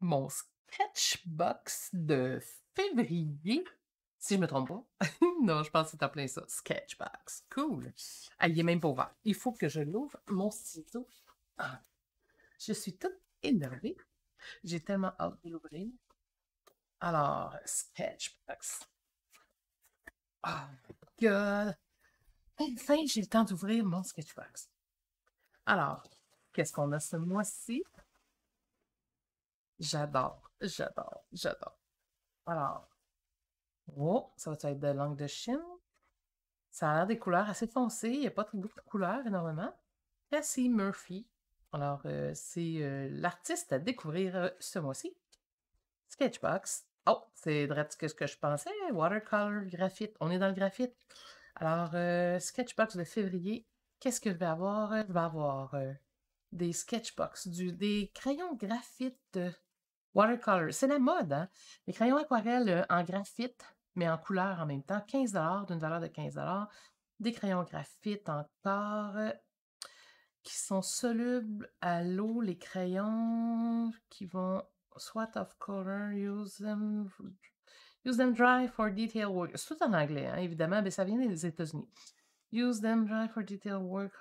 mon sketchbox de février, si je me trompe pas. Non, je pense que c'est en plein ça. Sketchbox. Cool. Ah, il est même pas ouvert. Il faut que je l'ouvre, mon ciseau. Ah, je suis toute énervée. J'ai tellement hâte de l'ouvrir. Alors, Sketchbox. Oh my God. Enfin, j'ai le temps d'ouvrir mon Sketchbox. Alors, qu'est-ce qu'on a ce mois-ci? J'adore, j'adore, j'adore. Alors, oh, ça va être de l'encre de Chine. Ça a l'air des couleurs assez foncées. Il n'y a pas beaucoup de couleurs énormément. Cassie Murphy. Alors, c'est l'artiste à découvrir ce mois-ci. Sketchbox. Oh, c'est direct ce que je pensais. Watercolor, graphite. On est dans le graphite. Alors, Sketchbox de février. Qu'est-ce que je vais avoir? Je vais avoir des sketchbox, des crayons graphite watercolor. C'est la mode, hein? Les crayons aquarelles en graphite, mais en couleur en même temps. 15 d'une valeur de 15 Des crayons graphite encore qui sont solubles à l'eau. Les crayons qui vont soit of color, use them dry for detail work. C'est tout en anglais, hein, évidemment, mais ça vient des États-Unis. Use them dry for detail work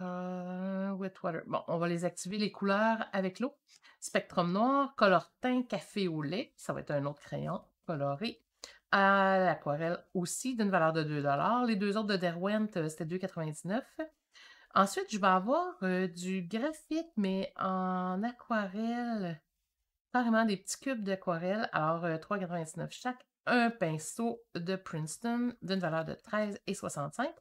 with water. Bon, on va les activer les couleurs avec l'eau. Spectrum noir, color teint café au lait. Ça va être un autre crayon coloré. À l'aquarelle aussi, d'une valeur de 2 Les deux autres de Derwent, c'était 2,99 Ensuite, je vais avoir du graphite, mais en aquarelle. Carrément des petits cubes d'aquarelle. Alors, 3,99 chaque. Un pinceau de Princeton d'une valeur de 13,65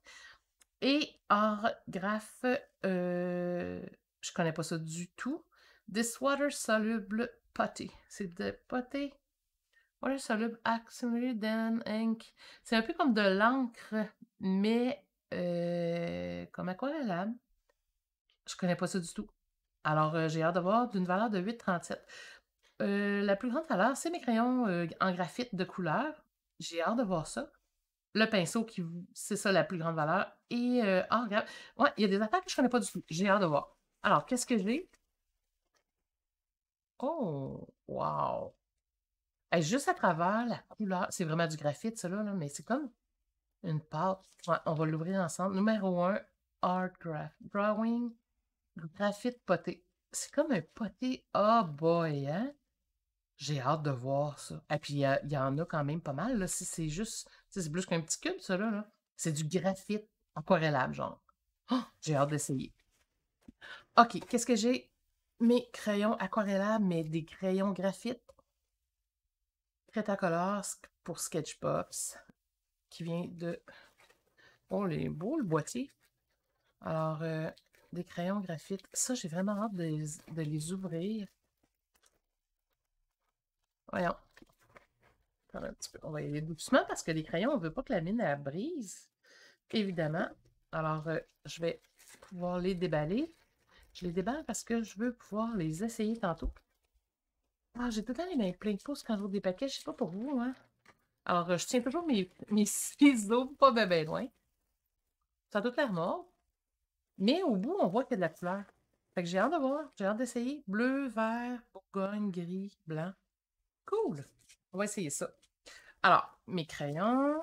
Et hors graphe, je connais pas ça du tout. This water soluble putty. C'est de putty. Water soluble accelerated then ink. C'est un peu comme de l'encre, mais comme aquarellable. Je connais pas ça du tout. Alors, j'ai hâte de voir d'une valeur de 8,37. La plus grande valeur, c'est mes crayons en graphite de couleur. J'ai hâte de voir ça. Le pinceau, c'est ça la plus grande valeur. Et, regarde. Ouais, il y a des affaires que je connais pas du tout. J'ai hâte de voir. Alors, qu'est-ce que j'ai? Oh, wow! Hey, juste à travers la couleur, c'est vraiment du graphite, ça là, mais c'est comme une pâte. Ouais, on va l'ouvrir ensemble. Numéro 1, Art Graph. Drawing, graphite poté. C'est comme un poté. Oh boy, hein? J'ai hâte de voir ça. Et puis, il y en a quand même pas mal, là. Si c'est juste, c'est plus qu'un petit cube, ça, là. C'est du graphite aquarellable, genre. Oh, j'ai hâte d'essayer. OK, qu'est-ce que j'ai? Mes crayons aquarellables, mais des crayons graphite. Cretacolor pour Sketchbox, qui vient de... Oh, les beaux, le boîtier. Alors, des crayons graphite. Ça, j'ai vraiment hâte de les ouvrir. Voyons. Un petit peu. On va y aller doucement parce que les crayons, on ne veut pas que la mine elle brise, évidemment. Alors, je vais pouvoir les déballer. Je les déballe parce que je veux pouvoir les essayer tantôt. Ah, j'ai tout le temps les mains pleines de pouces quand j'ouvre des paquets. Je sais pas pour vous, hein. Alors, je tiens toujours mes ciseaux pas bien loin. Ça a tout l'air mort. Mais au bout, on voit qu'il y a de la couleur. Fait que j'ai hâte de voir. J'ai hâte d'essayer. Bleu, vert, bourgogne, gris, blanc. Cool! On va essayer ça. Alors, mes crayons.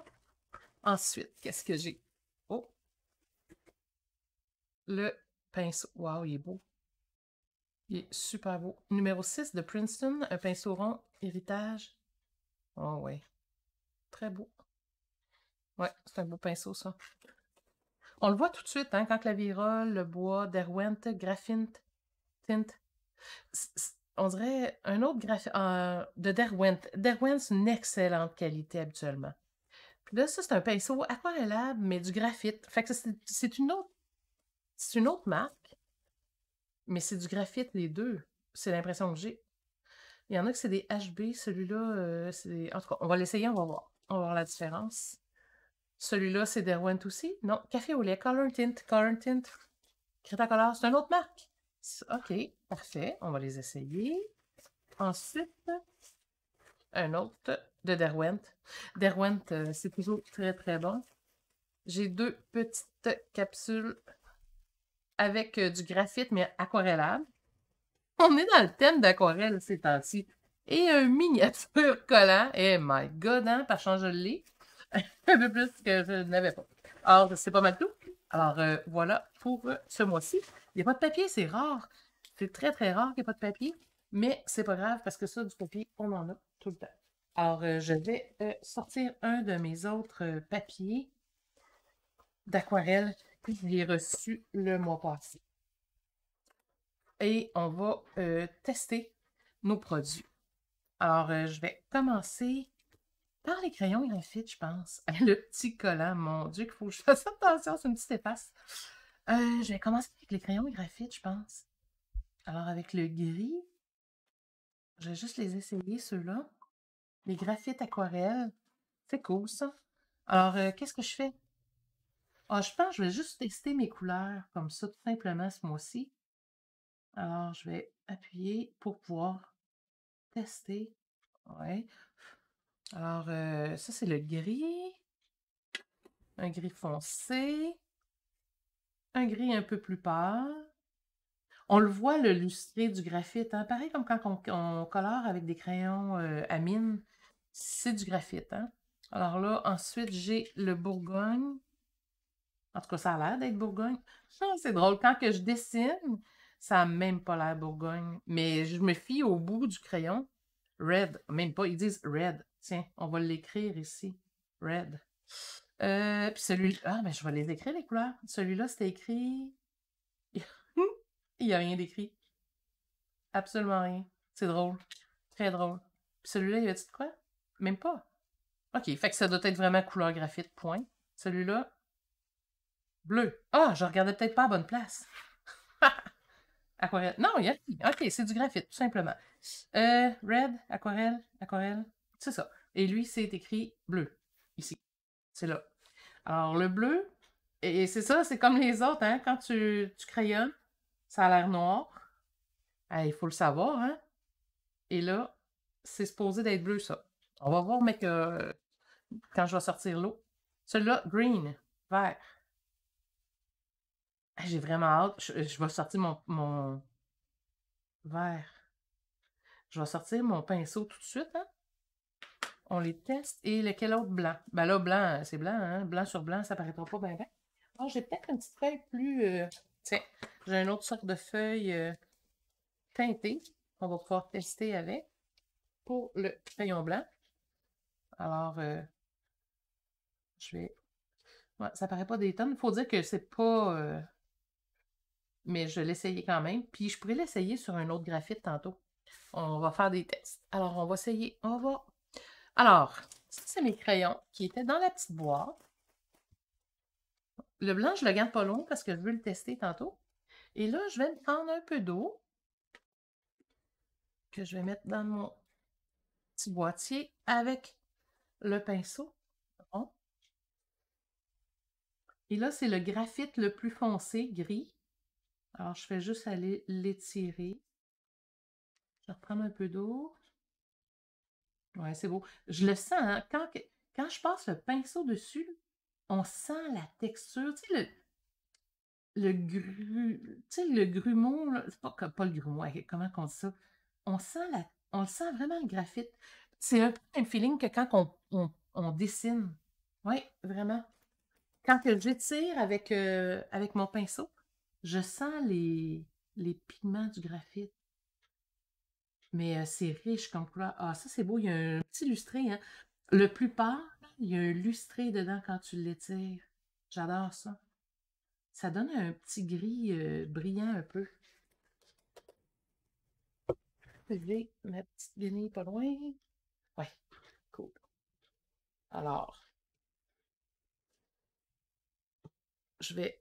Ensuite, qu'est-ce que j'ai? Oh! Le pinceau. Wow, il est beau. Il est super beau. Numéro 6 de Princeton, un pinceau rond, héritage. Oh ouais. Très beau. Ouais, c'est un beau pinceau, ça. On le voit tout de suite, hein, quand la virole, le bois, Derwent, graphite, tint. On dirait un autre graphite de Derwent. Derwent, c'est une excellente qualité habituellement. Puis là, ça, c'est un pinceau aquarellable, mais du graphite. Fait que c'est une autre marque, mais c'est du graphite, les deux. C'est l'impression que j'ai. Il y en a que c'est des HB. Celui-là, c'est. En tout cas, on va l'essayer, on va voir. On va voir la différence. Celui-là, c'est Derwent aussi. Non, café au lait, Color Tint, Color Tint. Cretacolor, c'est une autre marque. OK, parfait. On va les essayer. Ensuite, un autre de Derwent. Derwent, c'est toujours très, très bon. J'ai deux petites capsules avec du graphite, mais aquarellable. On est dans le thème d'aquarelle ces temps-ci. et un miniature collant. Eh my God, hein, par change de lit. Un peu plus que je n'avais pas. Alors, c'est pas mal tout. Alors, voilà pour ce mois-ci. Il n'y a pas de papier, c'est rare. C'est très, très rare qu'il n'y ait pas de papier. Mais c'est pas grave parce que ça, du papier, on en a tout le temps. Alors, je vais sortir un de mes autres papiers d'aquarelle que j'ai reçu le mois passé. Et on va tester nos produits. Alors, je vais commencer par les crayons graphite, je pense. Le petit collant, mon Dieu, qu'il faut que je fasse attention, c'est une petite efface. Je vais commencer avec les crayons graphite, je pense. Alors, avec le gris, je vais juste les essayer, ceux-là. Les graphites aquarelles, c'est cool, ça. Alors, qu'est-ce que je fais? Ah, je pense que je vais juste tester mes couleurs comme ça, tout simplement, ce mois-ci. Alors, je vais appuyer pour pouvoir tester. Ouais. Alors, ça, c'est le gris. Un gris foncé. Un gris un peu plus pâle. On le voit, le lustré du graphite, hein? Pareil comme quand on colore avec des crayons à mine. C'est du graphite, hein? Alors là, ensuite, j'ai le Bourgogne. En tout cas, ça a l'air d'être Bourgogne. Ah, c'est drôle, quand que je dessine, ça n'a même pas l'air Bourgogne. Mais je me fie au bout du crayon. Red. Même pas, ils disent red. Tiens, on va l'écrire ici. Red. Puis celui-là. Ah, mais je vais les écrire, les couleurs. Celui-là, c'était écrit. Il n'y a rien d'écrit. Absolument rien. C'est drôle. Très drôle. Puis celui-là, il y avait-tu de quoi? Même pas. OK, fait que ça doit être vraiment couleur graphite, point. Celui-là, bleu. Ah, je regardais peut-être pas à bonne place. Aquarelle. Non, il y a... OK, c'est du graphite, tout simplement. Red, aquarelle, aquarelle. C'est ça. Et lui, c'est écrit bleu. Ici. C'est là. Alors, le bleu, et c'est ça, c'est comme les autres, hein. Quand tu crayonnes, ça a l'air noir. Ah, il faut le savoir, hein. Et là, c'est supposé d'être bleu, ça. On va voir, mais que quand je vais sortir l'eau. Celui-là, green, vert. Ah, j'ai vraiment hâte. Je vais sortir mon vert. Je vais sortir mon pinceau tout de suite, hein. On les teste. Et lequel autre blanc? Ben là, blanc, c'est blanc, hein. Blanc sur blanc, ça paraîtra pas bien. Oh, j'ai peut-être une petite feuille plus... Tiens, j'ai une autre sorte de feuille teintée qu'on va pouvoir tester avec pour le crayon blanc. Alors, je vais... Ouais, ça paraît pas des tonnes. Il faut dire que c'est pas... mais je vais l'essayer quand même. Puis je pourrais l'essayer sur un autre graphite tantôt. On va faire des tests. Alors, on va essayer. On va... Alors, ça, c'est mes crayons qui étaient dans la petite boîte. Le blanc, je le garde pas long parce que je veux le tester tantôt. Et là, je vais prendre un peu d'eau que je vais mettre dans mon petit boîtier avec le pinceau. Bon. Et là, c'est le graphite le plus foncé, gris. Alors, je fais juste aller l'étirer. Je vais reprendre un peu d'eau. Ouais, c'est beau. Je le sens, hein, quand je passe le pinceau dessus, on sent la texture. Tu sais, tu sais, le grumeau, là, c'est pas le grumeau, ouais, comment on dit ça? On le sent vraiment le graphite. C'est un peu un feeling que quand on dessine. Oui, vraiment. Quand que j'étire avec mon pinceau, je sens les pigments du graphite. Mais c'est riche comme couleur. Ah, ça, c'est beau. Il y a un petit lustré, hein. Le plus pâle, il y a un lustré dedans quand tu l'étires. J'adore ça. Ça donne un petit gris brillant un peu. J'ai ma petite guenille pas loin. Ouais, cool. Alors, je vais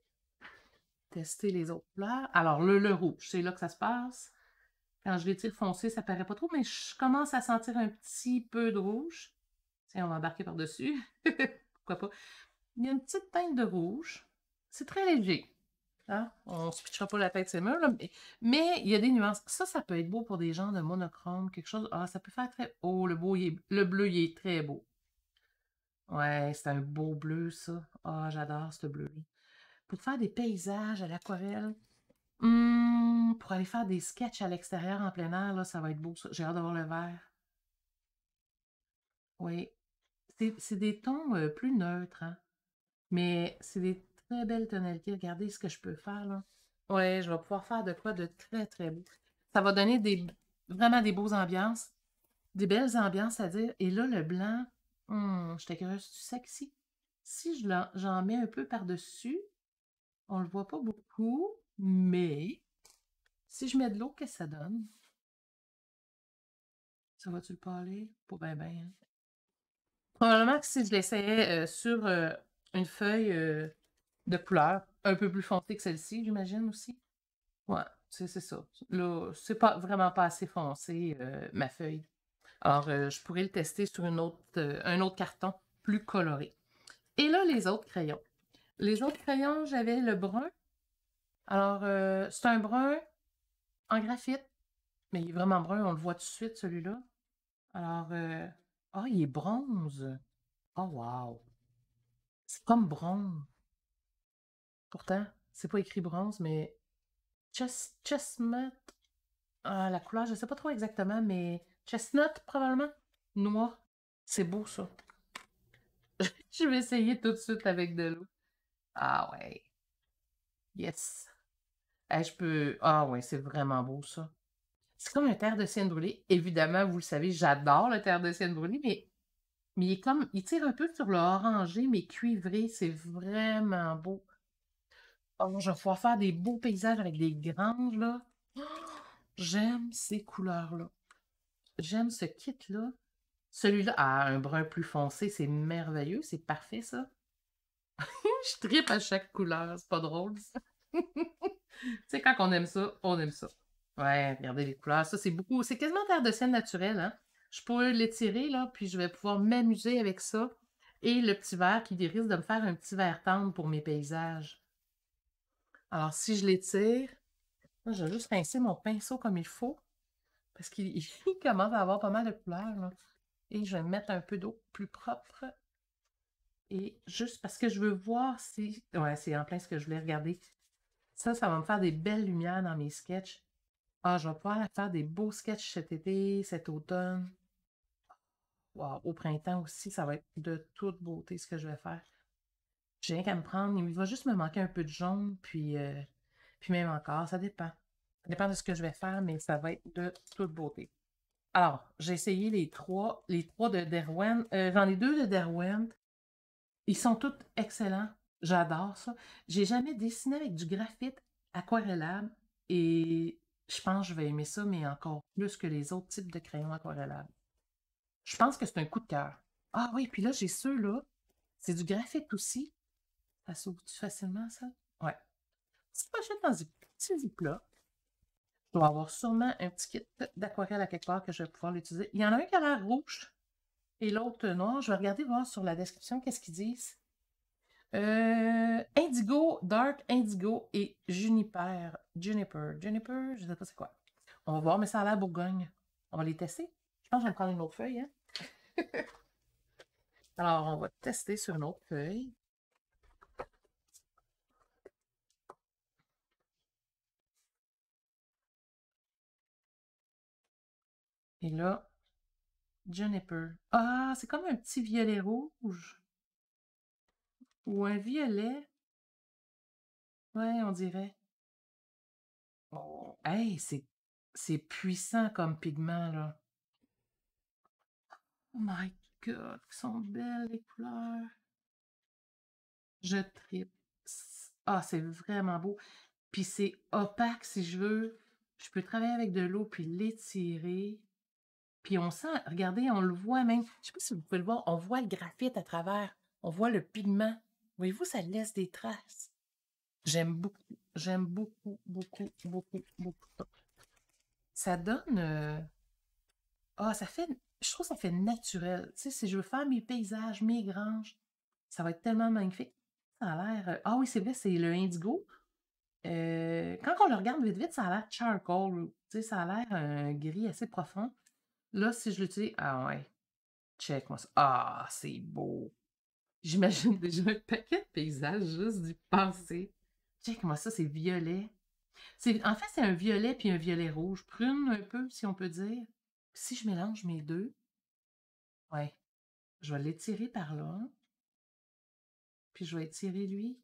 tester les autres couleurs. Alors, le rouge, c'est là que ça se passe. Quand je l'étire foncé, ça paraît pas trop, mais je commence à sentir un petit peu de rouge. Tiens, on va embarquer par-dessus. Pourquoi pas? Il y a une petite teinte de rouge. C'est très léger. Hein? On ne se pitchera pas la tête ces murs, là, mais il y a des nuances. Ça peut être beau pour des gens de monochrome, quelque chose. Ah, ça peut faire très... Oh, le bleu, il est très beau. Ouais, c'est un beau bleu, ça. Ah, j'adore ce bleu-là. Pour faire des paysages à l'aquarelle, pour aller faire des sketchs à l'extérieur en plein air, là, ça va être beau, ça. J'ai hâte d'avoir le vert. Oui. C'est des tons plus neutres, hein? Mais c'est des très belles tonalités. Regardez ce que je peux faire, là. Ouais, je vais pouvoir faire de quoi de très, très beau. Ça va donner vraiment des beaux ambiances, des belles ambiances à dire. Et là, le blanc, j'étais curieuse, tu sexy? Si j'en mets un peu par-dessus, on le voit pas beaucoup, mais si je mets de l'eau, qu'est-ce que ça donne? Ça va-tu le parler? Pas bien, bien. Probablement que si je l'essayais sur une feuille de couleur un peu plus foncée que celle-ci, j'imagine aussi. Ouais, c'est ça. Là, c'est pas vraiment pas assez foncé, ma feuille. Alors, je pourrais le tester sur un autre carton plus coloré. Et là, les autres crayons. Les autres crayons, j'avais le brun. Alors, c'est un brun en graphite, mais il est vraiment brun, on le voit tout de suite, celui-là. Alors, il est bronze. Oh, wow! C'est comme bronze. Pourtant, c'est pas écrit bronze, mais chestnut. Ah, la couleur, je sais pas trop exactement, mais chestnut, probablement. Noir. C'est beau, ça. Je vais essayer tout de suite avec de l'eau. Ah ouais. Yes. Je peux. Ah ouais, c'est vraiment beau, ça. C'est comme un terre de ciel brûlé. Évidemment, vous le savez, j'adore le terre de ciel brûlé, mais il tire un peu sur le orangé, mais cuivré. C'est vraiment beau. Oh, je vais pouvoir faire des beaux paysages avec des granges, là. J'aime ces couleurs-là. J'aime ce kit-là. Celui-là, un brun plus foncé, c'est merveilleux. C'est parfait, ça. Je tripe à chaque couleur. C'est pas drôle, ça. Tu sais, quand on aime ça, on aime ça. Ouais, regardez les couleurs. Ça, c'est beaucoup. C'est quasiment terre de ciel naturel, hein. Je pourrais l'étirer, là, puis je vais pouvoir m'amuser avec ça. Et le petit vert qui risque de me faire un petit vert tendre pour mes paysages. Alors, si je l'étire, moi, je vais juste rincer mon pinceau comme il faut, parce qu'il il commence à avoir pas mal de couleurs, là. Et je vais mettre un peu d'eau plus propre. Et juste parce que je veux voir si... Ouais, c'est en plein ce que je voulais regarder. Ça va me faire des belles lumières dans mes sketchs. Ah, je vais pouvoir faire des beaux sketchs cet été, cet automne. Wow, au printemps aussi, ça va être de toute beauté ce que je vais faire. J'ai rien qu'à me prendre. Il va juste me manquer un peu de jaune, puis même encore, ça dépend. Ça dépend de ce que je vais faire, mais ça va être de toute beauté. Alors, j'ai essayé les trois de Derwent. J'en ai deux de Derwent. Ils sont tous excellents. J'adore ça. J'ai jamais dessiné avec du graphite aquarellable et je pense que je vais aimer ça, mais encore plus que les autres types de crayons aquarellables. Je pense que c'est un coup de cœur. Ah oui, puis là, j'ai ceux-là. C'est du graphite aussi. Ça s'ouvre-tu facilement, ça? Ouais. Si pochette dans un petit zip-là, je dois avoir sûrement un petit kit d'aquarelle à quelque part que je vais pouvoir l'utiliser. Il y en a un qui a l'air rouge et l'autre noir. Je vais regarder voir sur la description qu'est-ce qu'ils disent. Indigo, Dark Indigo et Juniper. Juniper, je sais pas c'est quoi. On va voir, mais ça a l'air Bourgogne. On va les tester. Je pense que je vais prendre une autre feuille, hein. Alors, on va tester sur une autre feuille. Et là, Juniper. Ah, c'est comme un petit violet rouge. Ou un violet. Ouais, on dirait. Oh, hey, c'est puissant comme pigment, là. Oh my God, ils sont belles les couleurs. Je tripe. Ah, c'est vraiment beau. Puis c'est opaque si je veux. Je peux travailler avec de l'eau puis l'étirer. Puis on sent, regardez, on le voit même. Je sais pas si vous pouvez le voir, on voit le graphite à travers. On voit le pigment. Voyez-vous, ça laisse des traces. J'aime beaucoup. J'aime beaucoup, beaucoup, beaucoup, beaucoup ça. Ça donne. Ça fait. Je trouve que ça fait naturel. Tu sais, si je veux faire mes paysages, mes granges, ça va être tellement magnifique. Ça a l'air. Ah oui, c'est vrai, c'est le indigo. Quand on le regarde vite, vite, ça a l'air charcoal. Tu sais, ça a l'air un gris assez profond. Là, si je l'utilise. Ah ouais, check-moi ça. Ah, c'est beau. J'imagine déjà un paquet de paysages juste d'y penser. Check-moi ça, c'est violet. En fait, c'est un violet puis un violet rouge. Prune un peu, si on peut dire. Si je mélange mes deux, ouais. Je vais l'étirer par là. Puis je vais étirer lui.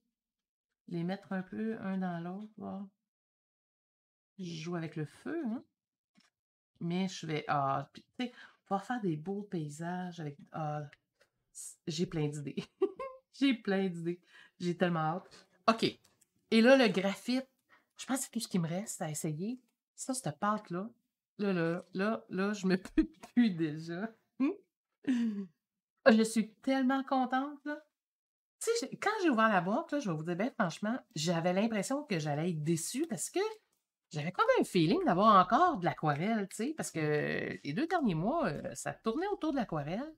Les mettre un peu un dans l'autre. Voir. Je joue avec le feu, hein. Mais je vais. Ah, puis, tu sais, pouvoir faire des beaux paysages avec. Ah, j'ai plein d'idées. J'ai plein d'idées. J'ai tellement hâte. OK. Et là, le graphite, je pense que c'est tout ce qui me reste à essayer. Ça, cette pâte-là. Là, je me peux plus déjà. Je suis tellement contente, là. Tu sais, quand j'ai ouvert la boîte, là, je vais vous dire, ben, franchement, j'avais l'impression que j'allais être déçue parce que j'avais comme un feeling d'avoir encore de l'aquarelle, tu sais, parce que les 2 derniers mois, ça tournait autour de l'aquarelle.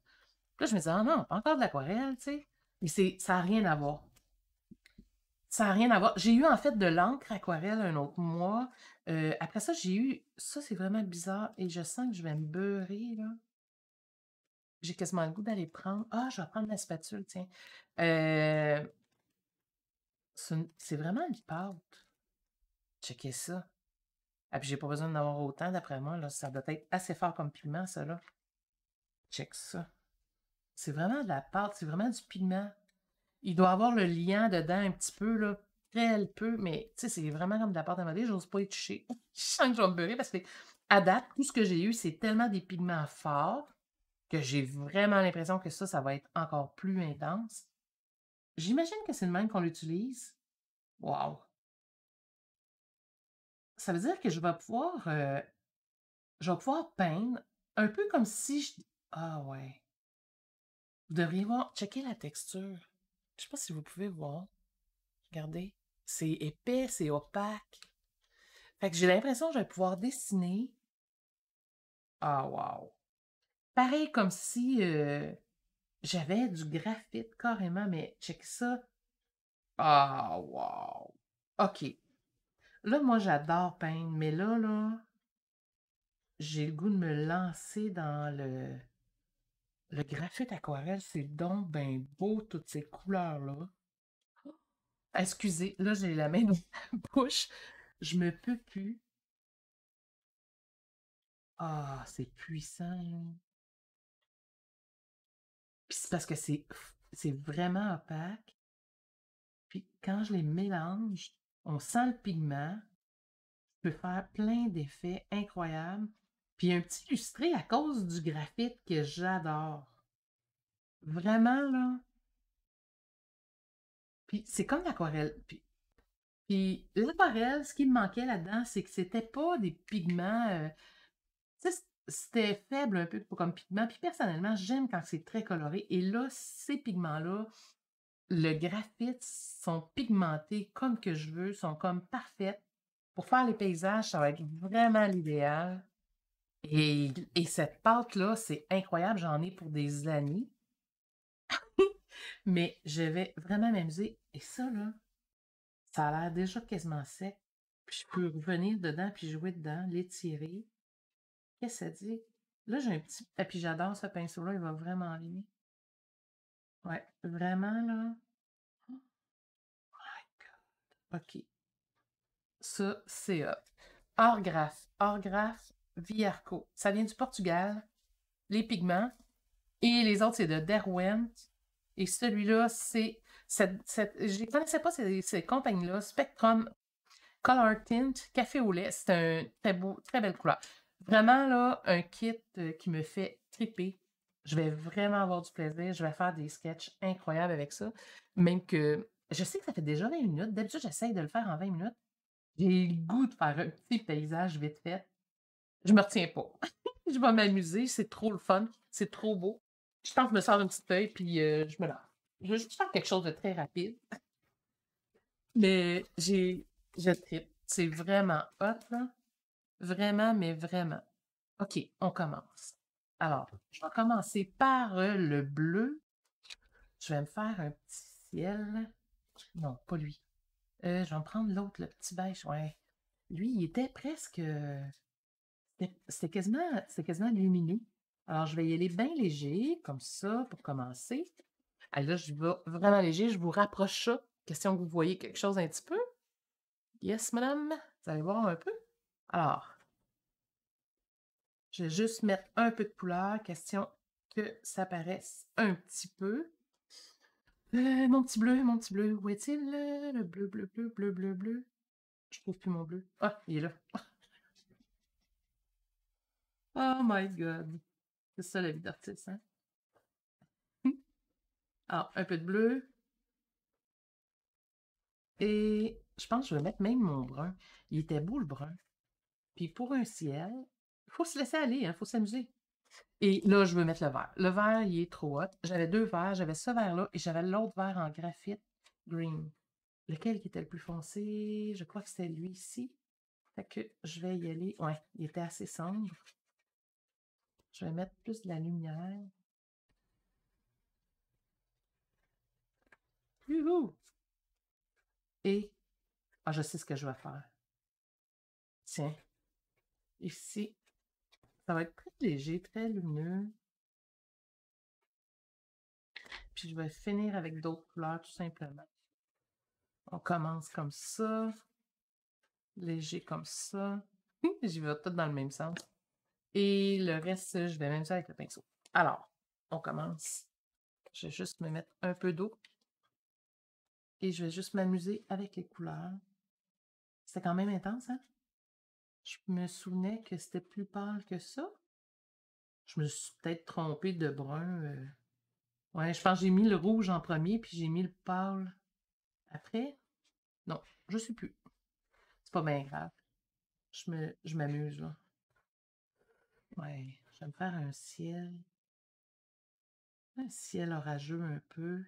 Là, je me disais: «Ah non, pas encore de l'aquarelle», tu sais? Mais ça a rien à voir. Ça a rien à voir. J'ai eu, en fait, de l'encre aquarelle un autre mois. Après ça, j'ai eu ça, c'est vraiment bizarre et je sens que je vais me beurrer, là. J'ai quasiment le goût d'aller prendre je vais prendre ma spatule, tiens. Heu, c'est vraiment une pâte. Checkez ça. Ah, puis j'ai pas besoin d'en avoir autant d'après moi, là. Ça doit être assez fort comme pigment, ça, là. Check ça. C'est vraiment de la pâte, c'est vraiment du pigment. Il doit avoir le liant dedans un petit peu, là, très peu, mais tu sais, c'est vraiment comme de la pâte à modeler, j'ose pas y toucher. Je sens que je vais me beurrer parce que, à date, tout ce que j'ai eu, c'est tellement des pigments forts que j'ai vraiment l'impression que ça va être encore plus intense. J'imagine que c'est le même qu'on l'utilise. Wow! Ça veut dire que je vais pouvoir peindre un peu comme si je ah ouais. Vous devriez voir checker la texture. Je sais pas si vous pouvez voir. Regardez. C'est épais, c'est opaque. Fait que j'ai l'impression que je vais pouvoir dessiner. Ah wow! Pareil comme si, j'avais du graphite carrément, mais check ça. Ah wow! OK. Là, moi, j'adore peindre, mais là, j'ai le goût de me lancer dans le graphite aquarelle. C'est donc ben beau, toutes ces couleurs-là. Excusez, là, j'ai la main dans la bouche. Je me peux plus. Ah, c'est puissant, là. Puis c'est parce que c'est vraiment opaque. Puis quand je les mélange, on sent le pigment. Je peux faire plein d'effets incroyables. Puis un petit illustré à cause du graphite que j'adore. Vraiment, là. Puis c'est comme l'aquarelle. Puis l'aquarelle, ce qui me manquait là-dedans, c'est que c'était pas des pigments. Tu sais, c'était faible un peu comme pigment. Puis personnellement, j'aime quand c'est très coloré. Et là, ces pigments-là, le graphite sont pigmentés comme que je veux, sont comme parfaites. Pour faire les paysages, ça va être vraiment l'idéal. Et cette pâte-là, c'est incroyable, j'en ai pour des années. Mais je vais vraiment m'amuser. Et ça, là, ça a l'air déjà quasiment sec. Puis je peux revenir dedans puis jouer dedans, l'étirer. Qu'est-ce que ça dit? Là, j'ai un petit. Et puis j'adore ce pinceau-là, il va vraiment bien. Ouais, vraiment, là. Oh my God. OK. Ça, c'est hot. Orgraphe Viarco. Ça vient du Portugal. Les pigments. Et les autres, c'est de Derwent. Et celui-là, c'est. Je ne connaissais pas ces compagnies-là. Spectrum Color Tint Café au lait. C'est un très beau, très belle couleur. Vraiment, là, un kit qui me fait triper. Je vais vraiment avoir du plaisir. Je vais faire des sketchs incroyables avec ça. Même que je sais que ça fait déjà 20 minutes. D'habitude, j'essaye de le faire en 20 minutes. J'ai le goût de faire un petit paysage vite fait. Je me retiens pas. Je vais m'amuser, c'est trop le fun, c'est trop beau. Je pense que je me sors une petite feuille puis je me lance. Je veux juste faire quelque chose de très rapide, mais je trippe. C'est vraiment hot, là. Vraiment, mais vraiment. OK, on commence. Alors, je vais commencer par le bleu. Je vais me faire un petit ciel. Non, pas lui. Je vais me prendre l'autre, le petit beige. Ouais. Lui, il était presque. C'était quasiment lumineux. Alors, je vais y aller bien léger, comme ça, pour commencer. Ah, là, je vais vraiment léger, je vous rapproche ça. Question que vous voyez quelque chose un petit peu. Yes, madame? Vous allez voir un peu? Alors, je vais juste mettre un peu de couleur. Question que ça paraisse un petit peu. mon petit bleu, où est-il? Le bleu, bleu, bleu, bleu, bleu, bleu. Je trouve plus mon bleu. Ah, il est là. Oh my God. C'est ça la vie d'artiste, hein? Alors, un peu de bleu. Et je pense que je vais mettre même mon brun. Il était beau le brun. Puis pour un ciel, il faut se laisser aller, hein, faut s'amuser. Et là, je veux mettre le vert. Le vert, il est trop hot. J'avais deux verts. J'avais ce vert-là et j'avais l'autre vert en graphite green. Lequel qui était le plus foncé? Je crois que c'était lui ici. Fait que je vais y aller. Ouais, il était assez sombre. Je vais mettre plus de la lumière. Youhou! Et, ah, je sais ce que je vais faire. Tiens, ici, ça va être très léger, très lumineux. Puis je vais finir avec d'autres couleurs, tout simplement. On commence comme ça, léger comme ça. J'y vais tout dans le même sens. Et le reste, je vais même ça avec le pinceau. Alors, on commence. Je vais juste me mettre un peu d'eau. Et je vais juste m'amuser avec les couleurs. C'était quand même intense, hein? Je me souvenais que c'était plus pâle que ça. Je me suis peut-être trompée de brun. Ouais, je pense que j'ai mis le rouge en premier, puis j'ai mis le pâle après. Non, je sais plus. C'est pas bien grave. Je m'amuse, là. Ouais, je vais me faire un ciel orageux un peu.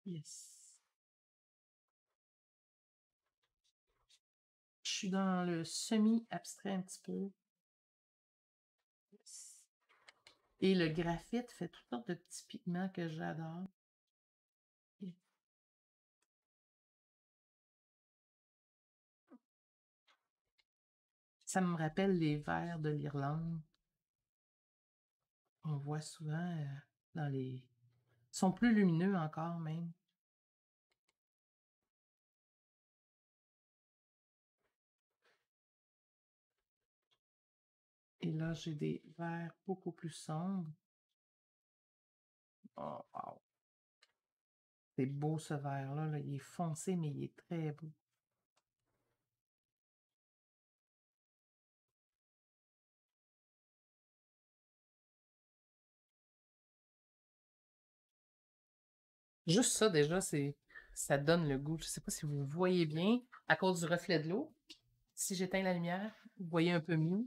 Yes. Je suis dans le semi-abstrait un petit peu. Yes. Et le graphite fait toutes sortes de petits pigments que j'adore. Et ça me rappelle les vers de l'Irlande. On voit souvent dans les... Ils sont plus lumineux encore même. Et là, j'ai des verts beaucoup plus sombres. Oh, wow. C'est beau ce vert-là, là. Il est foncé, mais il est très beau. Juste ça, déjà, ça donne le goût. Je ne sais pas si vous voyez bien, à cause du reflet de l'eau. Si j'éteins la lumière, vous voyez un peu mieux.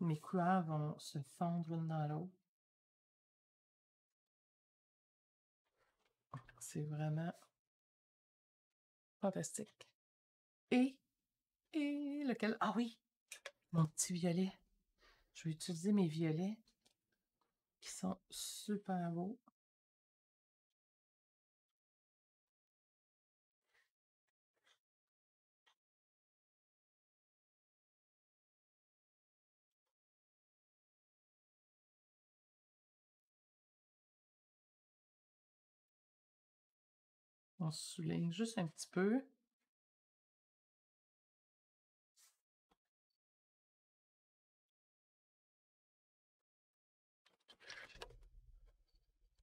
Mes couleurs vont se fondre l'une dans l'autre. C'est vraiment fantastique. Et, et lequel? Ah oui, mon petit violet. Je vais utiliser mes violets qui sont super beaux. On souligne juste un petit peu.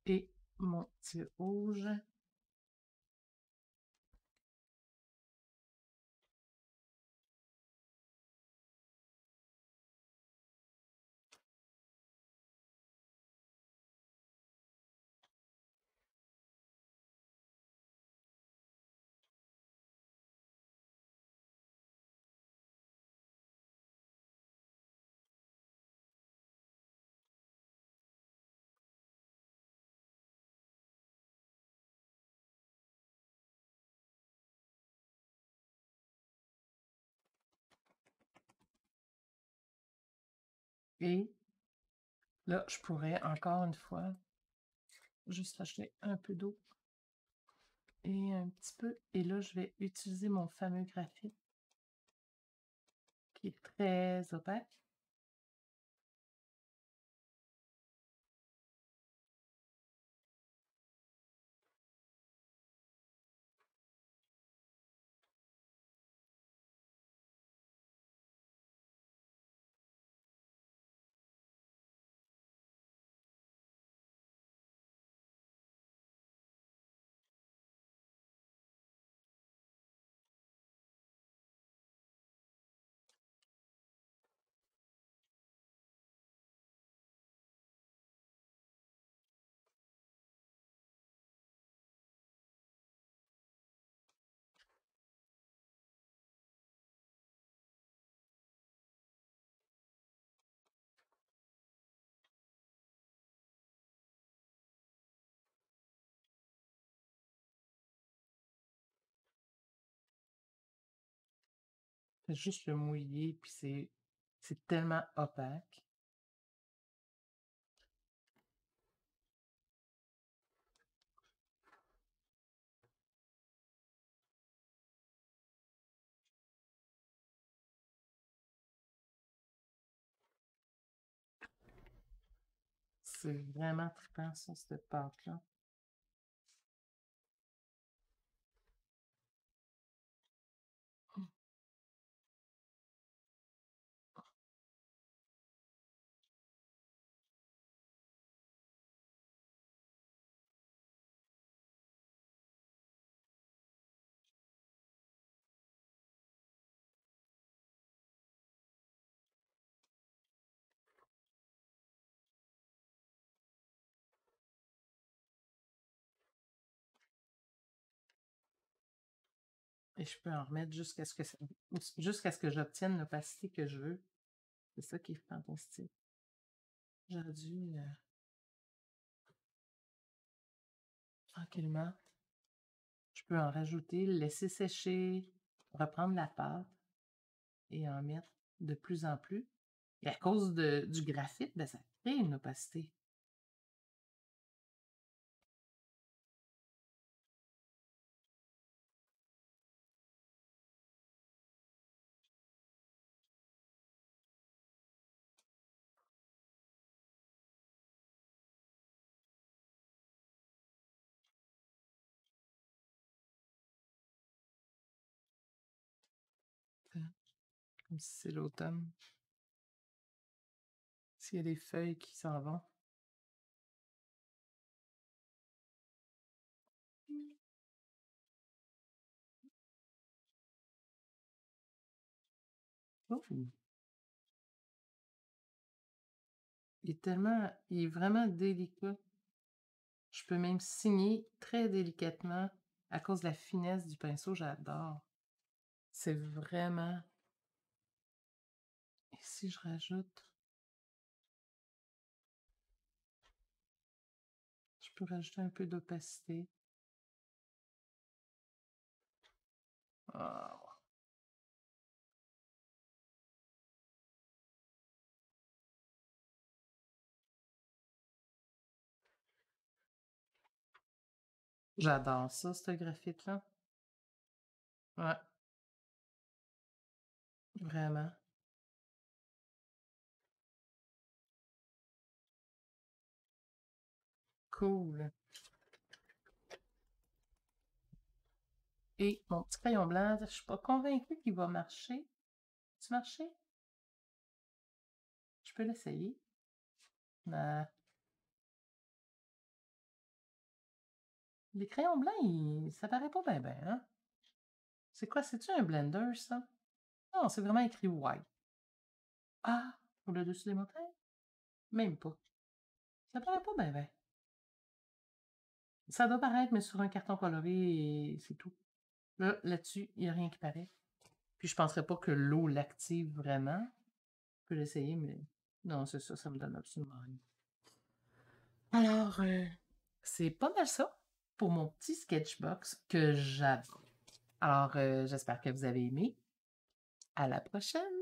Et mon petit rouge. Et là, je pourrais encore une fois juste rajouter un peu d'eau et un petit peu. Et là, je vais utiliser mon fameux graphite qui est très opaque. Fais juste le mouiller, puis c'est tellement opaque. C'est vraiment trippant, ça, cette pâte-là. Et je peux en remettre jusqu'à ce que j'obtienne l'opacité que je veux. C'est ça qui est fantastique. J'aurais dû tranquillement. Je peux en rajouter, le laisser sécher, reprendre la pâte et en mettre de plus en plus. Et à cause du graphite, ben, ça crée une opacité. Comme si c'est l'automne. S'il y a des feuilles qui s'en vont. Oh! Il est vraiment délicat. Je peux même signer très délicatement à cause de la finesse du pinceau, j'adore. C'est vraiment... Et si je rajoute... Je peux rajouter un peu d'opacité. Ah, j'adore ça, ce graphite-là. Ouais, vraiment. Cool. Et mon petit crayon blanc, je suis pas convaincue qu'il va marcher. Tu marcher? Je peux l'essayer. Mais les crayons blancs, ça paraît pas bien, ben, hein? C'est quoi? C'est-tu un blender, ça? Non, c'est vraiment écrit white. Ah! Pour le dessus des montagnes? Même pas. Ça paraît pas bien, ben. Ça doit paraître, mais sur un carton coloré, c'est tout. Là-dessus, il n'y a rien qui paraît. Puis je penserais pas que l'eau l'active vraiment. Je peux l'essayer, mais non, c'est ça, ça me donne absolument rien. Alors, c'est pas mal ça pour mon petit sketchbox que j'adore. Alors, j'espère que vous avez aimé. À la prochaine!